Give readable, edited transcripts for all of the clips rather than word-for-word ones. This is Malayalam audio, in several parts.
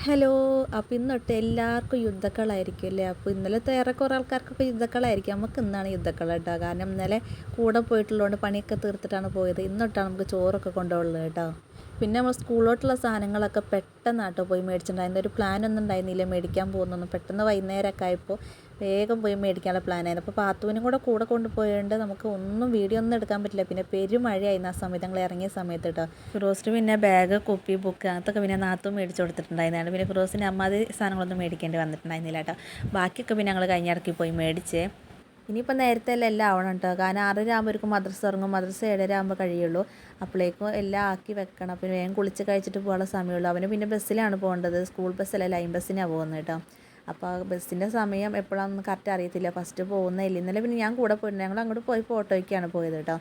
ഹലോ. അപ്പോൾ ഇന്നൊട്ട് എല്ലാവർക്കും യുദ്ധക്കളായിരിക്കും അല്ലേ? അപ്പോൾ ഇന്നലത്തെ ഏറെക്കുറെ ആൾക്കാർക്കൊക്കെ യുദ്ധക്കളായിരിക്കും. നമുക്ക് ഇന്നാണ് യുദ്ധക്കളം കേട്ടോ. കാരണം ഇന്നലെ കൂടെ പോയിട്ടുള്ളതുകൊണ്ട് പണിയൊക്കെ തീർത്തിട്ടാണ് പോയത്. ഇന്നൊട്ടാണ് നമുക്ക് ചോറൊക്കെ കൊണ്ടുപോകുന്നത് കേട്ടോ. പിന്നെ നമ്മൾ സ്കൂളിലോട്ടുള്ള സാധനങ്ങളൊക്കെ പെട്ടെന്നാട്ടോ പോയി മേടിച്ചിട്ടുണ്ടായിരുന്നു. ഒരു പ്ലാനൊന്നും ഉണ്ടായിരുന്നില്ല മേടിക്കാൻ പോകുന്നൊന്നും. പെട്ടെന്ന് വൈകുന്നേരമൊക്കെ ആയപ്പോൾ വേഗം പോയി മേടിക്കാനുള്ള പ്ലാനായിരുന്നു. അപ്പോൾ പാത്തുവിനും കൂടെ കൊണ്ടുപോയതുകൊണ്ട് നമുക്ക് വീഡിയോ ഒന്നും എടുക്കാൻ പറ്റില്ല. പിന്നെ പെരുമഴയായിരുന്നു ആ സമയത്ത് ഞങ്ങൾ ഇറങ്ങിയ സമയത്ത് കേട്ടോ. ഫിറോസിന് പിന്നെ ബാഗ്, കുപ്പി, ബുക്ക് അങ്ങനത്തൊക്കെ പിന്നെ നാത്തും മേടിച്ച് കൊടുത്തിട്ടുണ്ടായിരുന്നു. പിന്നെ ഫിറോസിന് അമ്മാതി സാധനങ്ങളൊന്നും മേടിക്കേണ്ടി വന്നിട്ടുണ്ടായിരുന്നില്ല കേട്ടോ. ബാക്കിയൊക്കെ പിന്നെ ഞങ്ങൾ കഴിഞ്ഞിടയ്ക്ക് പോയി മേടിച്ചേ. ഇനിയിപ്പോൾ നേരത്തെ എല്ലാം ആവണം കേട്ടോ. കാരണം 6:30 ആകുമ്പോഴേക്കും മദ്രസ ഇറങ്ങും. മദ്രസ 7:30 ആകുമ്പോൾ കഴിയുള്ളൂ. അപ്പോഴേക്കും എല്ലാം ആക്കി വെക്കണം. പിന്നെ വേഗം കുളിച്ച് കഴിച്ചിട്ട് പോകാനുള്ള സമയമുള്ളൂ. അവന് പിന്നെ ബസ്സിലാണ് പോകേണ്ടത്. സ്കൂൾ ബസ്സല്ല, ലൈൻ ബസ്സിനാണ് പോകുന്നത് കേട്ടോ. അപ്പോൾ ആ ബസ്സിൻ്റെ സമയം എപ്പോഴാണെന്ന് കറക്റ്റ് അറിയത്തില്ല. ഫസ്റ്റ് പോകുന്നതില്ല. ഇന്നലെ പിന്നെ ഞാൻ കൂടെ പോയിട്ടുണ്ട്. ഞങ്ങൾ അങ്ങോട്ട് പോയപ്പോൾ ഓട്ടോയ്ക്കാണ് പോയത് കേട്ടോ.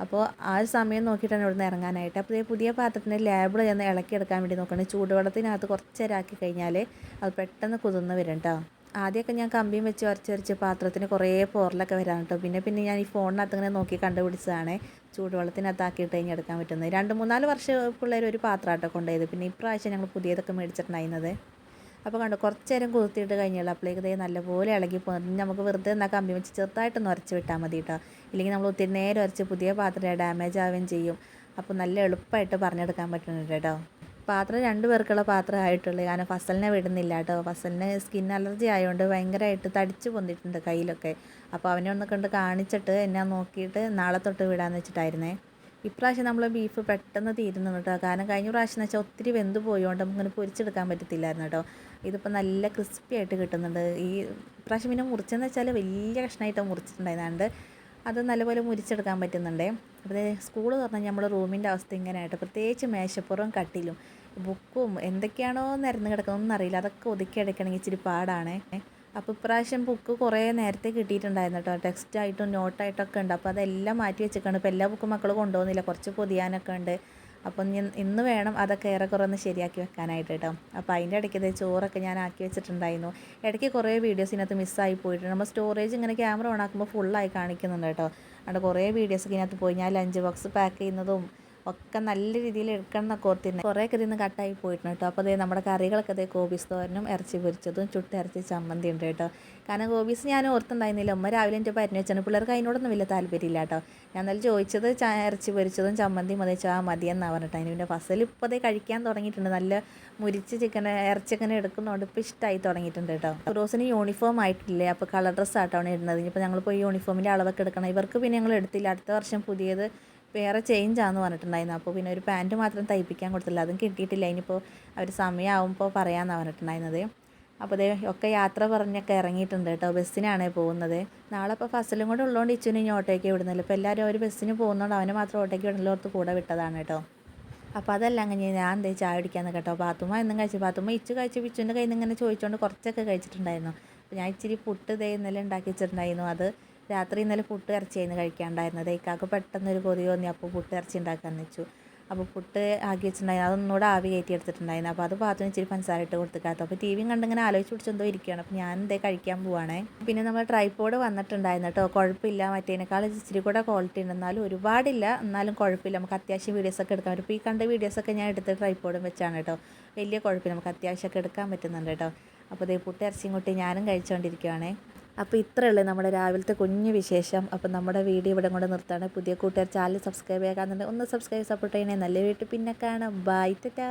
അപ്പോൾ ആ ഒരു സമയം നോക്കിയിട്ടാണ് ഇവിടുന്ന് ഇറങ്ങാനായിട്ട്. അപ്പോൾ പുതിയ പാത്രത്തിന് ലേബിൾ ചെന്ന് ഇളക്കിയെടുക്കാൻ വേണ്ടി നോക്കണം. ചൂടുവെള്ളത്തിനകത്ത് കുറച്ച് നേരം ആക്കി കഴിഞ്ഞാൽ അത് പെട്ടെന്ന് കുതിർന്ന് വരും കേട്ടോ. ആദ്യമൊക്കെ ഞാൻ കമ്പിയും വെച്ച് ഉരച്ച് പാത്രത്തിന് കുറേ പോറലൊക്കെ വരാൻ കേട്ടോ. പിന്നെ ഞാൻ ഈ ഫോണിനകത്ത് ഇങ്ങനെ നോക്കി കണ്ടുപിടിച്ചതാണ് ചൂടുവെള്ളത്തിനകത്താക്കിയിട്ട് കഴിഞ്ഞ് എടുക്കാൻ പറ്റുന്നത്. 2-3-4 വർഷം പിള്ളേർ ഒരു പാത്രം കേട്ടോ കൊണ്ടുപോയത്. പിന്നെ ഇപ്രാവശ്യം ഞങ്ങൾ പുതിയതൊക്കെ മേടിച്ചിട്ടുണ്ടായിരുന്നത്. അപ്പോൾ കണ്ടു കുറച്ച് നേരം കുതിർത്തിയിട്ട് കഴിഞ്ഞുള്ളൂ. അപ്പോഴേക്ക് ഇതേ നല്ലപോലെ ഇളകി പോകുന്നത്. നമുക്ക് വെറുതെ എന്നാൽ കമ്പി വെച്ച് ചെറുതായിട്ടൊന്ന് ഉരച്ച് വിട്ടാൽ മതി കേട്ടോ. ഇല്ലെങ്കിൽ നമ്മൾ ഒത്തിരി നേരം ഉരച്ച് പുതിയ പാത്രം ഡാമേജ് ആവുകയും ചെയ്യും. അപ്പോൾ നല്ല എളുപ്പമായിട്ട് പറഞ്ഞെടുക്കാൻ പറ്റുന്നുണ്ട് കേട്ടോ. പാത്രം 2 പേർക്കുള്ള പാത്രം ആയിട്ടുള്ളൂ. കാരണം ഫസലിനെ വിടുന്നില്ല കേട്ടോ. ഫസലിന് സ്കിൻ അലർജി ആയതുകൊണ്ട് ഭയങ്കരമായിട്ട് തടിച്ച് പൊന്തിയിട്ടുണ്ട് കയ്യിലൊക്കെ. അപ്പോൾ അവനെ ഒന്ന് കണ്ട് കാണിച്ചിട്ട് എന്നെ നോക്കിയിട്ട് നാളെ തൊട്ട് വിടാമെന്ന് വെച്ചിട്ടായിരുന്നേ. ഇപ്രാവശ്യം നമ്മൾ ബീഫ് പെട്ടെന്ന് തീരുന്നു കേട്ടോ. കാരണം കഴിഞ്ഞ പ്രാവശ്യം എന്ന് വെച്ചാൽ ഒത്തിരി വെന്ത് പോയതുകൊണ്ട് നമുക്കിങ്ങനെ പൊരിച്ചെടുക്കാൻ പറ്റത്തില്ലായിരുന്നു കേട്ടോ. ഇതിപ്പോൾ നല്ല ക്രിസ്പി ആയിട്ട് കിട്ടുന്നുണ്ട്. ഈ പ്രാവശ്യം പിന്നെ മുറിച്ചെന്ന് വെച്ചാൽ വലിയ കഷ്ണമായിട്ട് മുറിച്ചിട്ടുണ്ടായതുകൊണ്ട് അത് നല്ലപോലെ മുരിച്ചെടുക്കാൻ പറ്റുന്നുണ്ട്. അപ്പോൾ സ്കൂൾ തുറന്നാൽ നമ്മൾ റൂമിൻ്റെ അവസ്ഥ ഇങ്ങനെയായിട്ട്, പ്രത്യേകിച്ച് മേശപ്പുറവും കട്ടിലും ബുക്കും എന്തൊക്കെയാണോ നിരന്ന് കിടക്കുന്നതൊന്നും അറിയില്ല. അതൊക്കെ ഒതുക്കി എടുക്കണമെങ്കിൽ ഇച്ചിരി പാടാണ്. അപ്പോൾ ഇപ്രാവശ്യം ബുക്ക് കുറേ നേരത്തെ കിട്ടിയിട്ടുണ്ടായിരുന്നു കേട്ടോ. ടെക്സ്റ്റായിട്ടും നോട്ടായിട്ടൊക്കെ ഉണ്ട്. അപ്പോൾ അതെല്ലാം മാറ്റി വെച്ചിട്ടുണ്ട്. ഇപ്പോൾ എല്ലാ ബുക്കും മക്കൾ കൊണ്ടുപോകുന്നില്ല, കുറച്ച് പൊതിയാനൊക്കെ ഉണ്ട്. അപ്പം ഇന്ന് വേണം അതൊക്കെ ഏറെക്കുറെ ഒന്ന് ശരിയാക്കി വെക്കാനായിട്ട് കേട്ടോ. അപ്പോൾ അതിൻ്റെ ഇടയ്ക്ക് ചോറൊക്കെ ഞാൻ ആക്കി വെച്ചിട്ടുണ്ടായിരുന്നു. ഇടയ്ക്ക് കുറേ വീഡിയോസ് ഇതിനകത്ത് മിസ്സായി പോയിട്ടുണ്ട്. നമ്മൾ സ്റ്റോറേജ് ഇങ്ങനെ ക്യാമറ ഓൺ ആക്കുമ്പോൾ ഫുള്ളായി കാണിക്കുന്നുണ്ട് കേട്ടോ. അവിടെ കുറേ വീഡിയോസൊക്കെ ഇതിനകത്ത് പോയി. ഞാൻ ലഞ്ച് ബോക്സ് പാക്ക് ചെയ്യുന്നതും ഒക്കെ നല്ല രീതിയിൽ എടുക്കണം എന്നൊക്കെ ഓർത്തിരുന്നത് കുറേയൊക്കെ ഇതിന്ന് കട്ടായി പോയിട്ടുണ്ട് കേട്ടോ. അപ്പോൾ നമ്മുടെ കറികളൊക്കെ കോബീസ് തോരനും ഇറച്ചി പൊരിച്ചതും ഇറച്ചി ചമ്മന്തി ഉണ്ട് കേട്ടോ. കാരണം കോബീസ് ഞാൻ ഓർത്തുണ്ടായിരുന്നില്ല. ഉമ്മ രാവിലെ എൻ്റെ പരിഞ്ഞു വെച്ചാണ്. പിള്ളേർക്ക് അതിനോടൊന്നും വലിയ താല്പര്യമില്ല കേട്ടോ. ഞാൻ എന്നാലും ചോദിച്ചത് ഇറച്ചി പൊരിച്ചതും ചമ്മന്തി മതിയെന്നാണ് പറഞ്ഞിട്ട്. അതിന് പിന്നെ ഫസൽ ഇപ്പോൾ കഴിക്കാൻ തുടങ്ങിയിട്ടുണ്ട്. നല്ല മുരിച്ച് ഇറച്ചിക്കനെ എടുക്കുന്നതുകൊണ്ട് ഇപ്പോൾ ഇഷ്ടമായി തുടങ്ങിയിട്ടുണ്ട് കേട്ടോ. റോസിന് യൂണിഫോം ആയിട്ടില്ലേ, അപ്പോൾ കളർ ഡ്രസ്സ് ആയിട്ടാണ് ഇടുന്നത്. ഇനിയിപ്പോൾ ഞങ്ങൾ പോയി യൂണിഫോമിൻ്റെ അളവൊക്കെ എടുക്കണം. ഇവർക്ക് പിന്നെ ഞങ്ങൾ എടുത്തില്ല. അടുത്ത വർഷം പുതിയത് വേറെ ചേഞ്ചാന്ന് പറഞ്ഞിട്ടുണ്ടായിരുന്നു. അപ്പോൾ പിന്നെ ഒരു പാൻറ്റ് മാത്രം തയ്പ്പിക്കാൻ കൊടുത്തില്ല, അതും കിട്ടിയിട്ടില്ല. ഇനിയിപ്പോൾ അവർ സമയമാകുമ്പോൾ പറയാമെന്നാണ് പറഞ്ഞിട്ടുണ്ടായിരുന്നത്. അപ്പോൾ ഒക്കെ യാത്ര പറഞ്ഞൊക്കെ ഇറങ്ങിയിട്ടുണ്ട് കേട്ടോ. ബസ്സിനാണ് പോകുന്നത്. നാളെ ഇപ്പോൾ ഫസലും കൂടെ ഉള്ളതുകൊണ്ട് ഇച്ചുവിന് ഇനി ഓട്ടോയ്ക്ക് വിടുന്നില്ല. ഇപ്പോൾ എല്ലാവരും ഒരു ബസ്സിന് പോകുന്നതുകൊണ്ട് അവനെ മാത്രം ഓട്ടോയ്ക്ക് വിടുന്നോർത്ത് കൂടെ വിട്ടതാണ് കേട്ടോ. അപ്പോൾ അതല്ല അങ്ങനെ ഞാൻ ചായ കുടിക്കാന്ന് കേട്ടോ. പാത്തുമ്മ എന്നും കഴിച്ചു. പാത്തുമ്മ കഴിച്ച് പിച്ചുവിൻ്റെ കയ്യിൽ നിന്ന് ഇങ്ങനെ ചോദിച്ചുകൊണ്ട് കുറച്ചൊക്കെ കഴിച്ചിട്ടുണ്ടായിരുന്നു. അപ്പോൾ ഞാൻ ഇച്ചിരി പുട്ട് ഇന്നലെ ഉണ്ടാക്കി വെച്ചിട്ടുണ്ടായിരുന്നു. അത് രാത്രി ഇന്നലെ പുട്ട് ഇറച്ചിയായിരുന്നു കഴിക്കാനുണ്ടായിരുന്നത്. ഇക്കാക്ക് പെട്ടെന്നൊരു കൊതി തോന്നി. അപ്പോൾ പുട്ട് ഇറച്ചി ഉണ്ടാക്കാമെന്ന് വെച്ചു. അപ്പോൾ പുട്ട് ആക്കി വെച്ചിട്ടുണ്ടായിരുന്നു. അതൊന്നുകൂടെ ആവി കയറ്റി എടുത്തിട്ടുണ്ടായിരുന്നു. അപ്പോൾ അത് പാത്രം ഇച്ചിരി പഞ്ചസാര ഇട്ട് കൊടുത്തിക്കാത്ത. അപ്പോൾ ടി വിയും കണ്ടിങ്ങനെ ആലോചിച്ച് പിടിച്ചെന്തോ ഇരിക്കുകയാണ്. അപ്പോൾ ഞാൻ കഴിക്കാൻ പോവാണേ. പിന്നെ നമ്മൾ ട്രൈപോഡ് വന്നിട്ടുണ്ടായിരുന്നു കേട്ടോ. കുഴപ്പമില്ല, മറ്റേതിനേക്കാൾ ഇച്ചിരി കൂടെ ക്വാളിറ്റി ഉണ്ട്. എന്നാലും ഒരുപാടില്ല, എന്നാലും കുഴപ്പമില്ല. നമുക്ക് അത്യാവശ്യം വീഡിയോസൊക്കെ എടുക്കാൻ പറ്റും. ഇപ്പോൾ ഈ കണ്ട വീഡിയോസൊക്കെ ഞാൻ എടുത്ത് ട്രൈപോഡും വെച്ചാണ് കേട്ടോ. വലിയ കുഴപ്പമില്ല, നമുക്ക് അത്യാവശ്യമൊക്കെ എടുക്കാൻ പറ്റുന്നുണ്ട് കേട്ടോ. അപ്പോൾ പുട്ട് ഇറച്ചിയും കൂട്ടി ഞാനും കഴിച്ചുകൊണ്ടിരിക്കുകയാണേ. അപ്പോൾ ഇത്രയേ ഉള്ളൂ നമ്മുടെ രാവിലത്തെ കുഞ്ഞു വിശേഷം. അപ്പോൾ നമ്മുടെ വീഡിയോ ഇവിടെ കൊണ്ട് നിർത്താണ്. പുതിയ കൂട്ടുകാർ ചാനൽ സബ്സ്ക്രൈബ് ചെയ്യാറുണ്ട്. ഒന്ന് സബ്സ്ക്രൈബ് സപ്പോർട്ട് ചെയ്യണേ. നല്ല വീട്ടിൽ പിന്നെ കാണാം. ബൈ ടാറ്റാ.